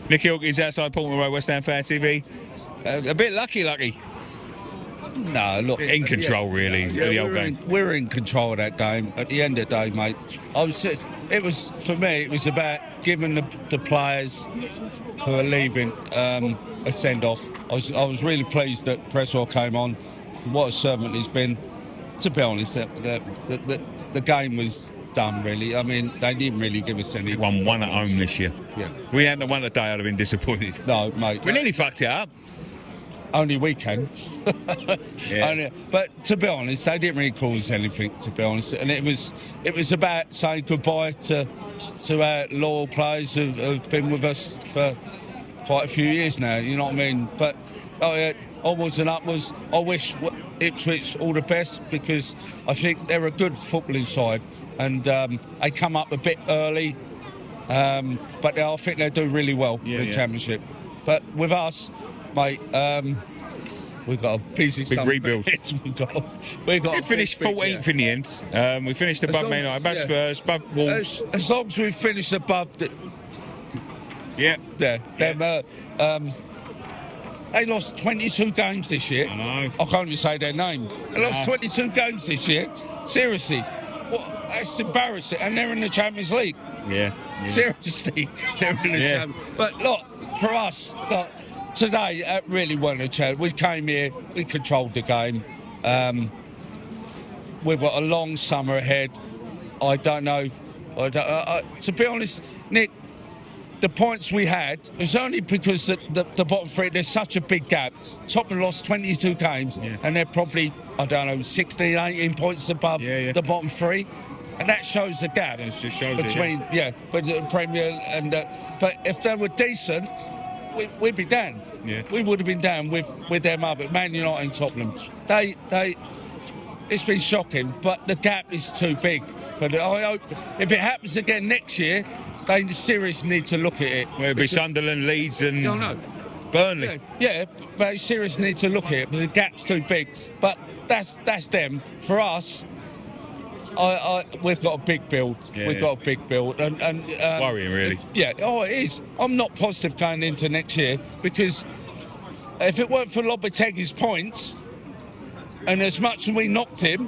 Nicky Hawkins outside Portman Road, West Ham Fan TV. A bit lucky. No, look, In control, really. The old game. We're in control of that game. At the end of the day, mate, for me, it was about giving the players who are leaving a send off. I was really pleased that Cresswell came on. What a servant he's been. To be honest, the game was done, really. I mean, they didn't really give us any. Won one at home this year. Yeah. If we hadn't won today, I'd have been disappointed. No, mate. We nearly fucked it up. Only we can. Yeah. But to be honest, they didn't really cause anything, to be honest. And it was about saying goodbye to our loyal players who've been with us for quite a few years now, you know what I mean? But onwards and upwards, I wish Ipswich all the best, because I think they're a good footballing side, and they come up a bit early, but I think they do really well in the Championship. But with us, mate, we've got a big rebuild. We finished 14th in the end. We finished above Man United, above Spurs, above Wolves. As long as we finish above they lost 22 games this year. I know. I can't even say their name. They lost 22 games this year. Seriously. That's embarrassing. And they're in the Champions League. Yeah. Seriously. They're in the Champions League. But look, for us, today, that really wasn't a chance. We came here, we controlled the game. We've got a long summer ahead. I don't know. To be honest, Nick, the points we had, it's only because the bottom three, there's such a big gap. Tottenham lost 22 games, and they're probably, 16, 18 points above the bottom three. And that shows the gap between the Premier and but if they were decent, we'd be down. Yeah. We would have been down with them up at Man United and Tottenham. It's been shocking, but the gap is too big. I hope if it happens again next year, they seriously need to look at it. Well, it'll be Sunderland, Leeds and Burnley. Yeah, but they seriously need to look at it, because the gap's too big. But that's them. For us, we've got a big build. We've got a big build. And worrying, really. It is. I'm not positive going into next year, because if it weren't for Lopetegui's points, and as much as we knocked him,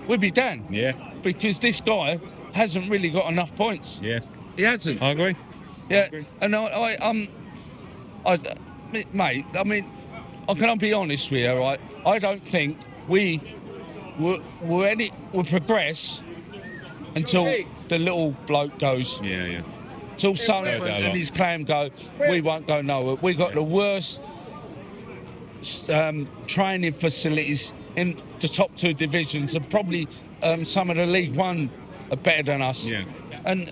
we'd be down. Yeah. Because this guy hasn't really got enough points. Yeah. He hasn't. I agree. Yeah. And mate, I mean, can I be honest with you, right? I don't think we will progress until the little bloke goes. Yeah. Till Sullivan and his clan go, we won't go nowhere. We got the worst training facilities in the top two divisions, and probably some of the League One are better than us. Yeah. And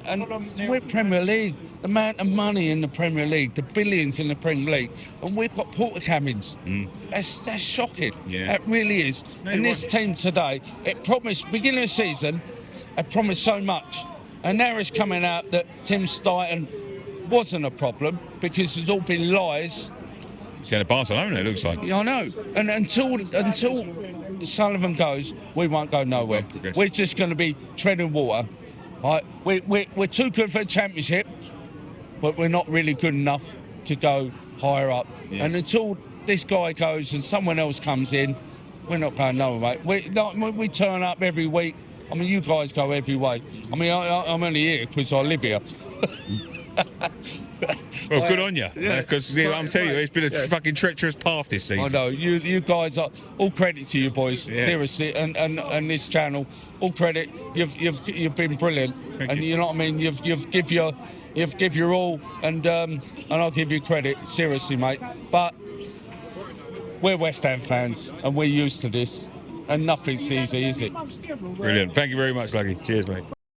we're Premier League. The amount of money in the Premier League, the billions in the Premier League, and we've got porter cabins. That's shocking. Yeah. That really is. And this team today, it promised, beginning of the season, it promised so much. And now it's coming out that Tim Stein wasn't a problem, because it's all been lies. It's going to Barcelona, it looks like. I know. And until Sullivan goes, we won't go nowhere. We're just going to be treading water. Right? We're too good for a Championship, but we're not really good enough to go higher up. Yeah. And until this guy goes and someone else comes in, we're not going nowhere, mate. We turn up every week. I mean, you guys go every way. I mean, I'm only here because I live here. Well, good on you, because I'm telling you, it's been a fucking treacherous path this season. I know, you guys are, all credit to you boys, seriously, and this channel, all credit. You've been brilliant. Thank you. You know what I mean. You've give your all, and I'll give you credit, seriously, mate. But we're West Ham fans, and we're used to this, and nothing's easy, is it? Brilliant. Thank you very much, Lucky. Cheers, mate.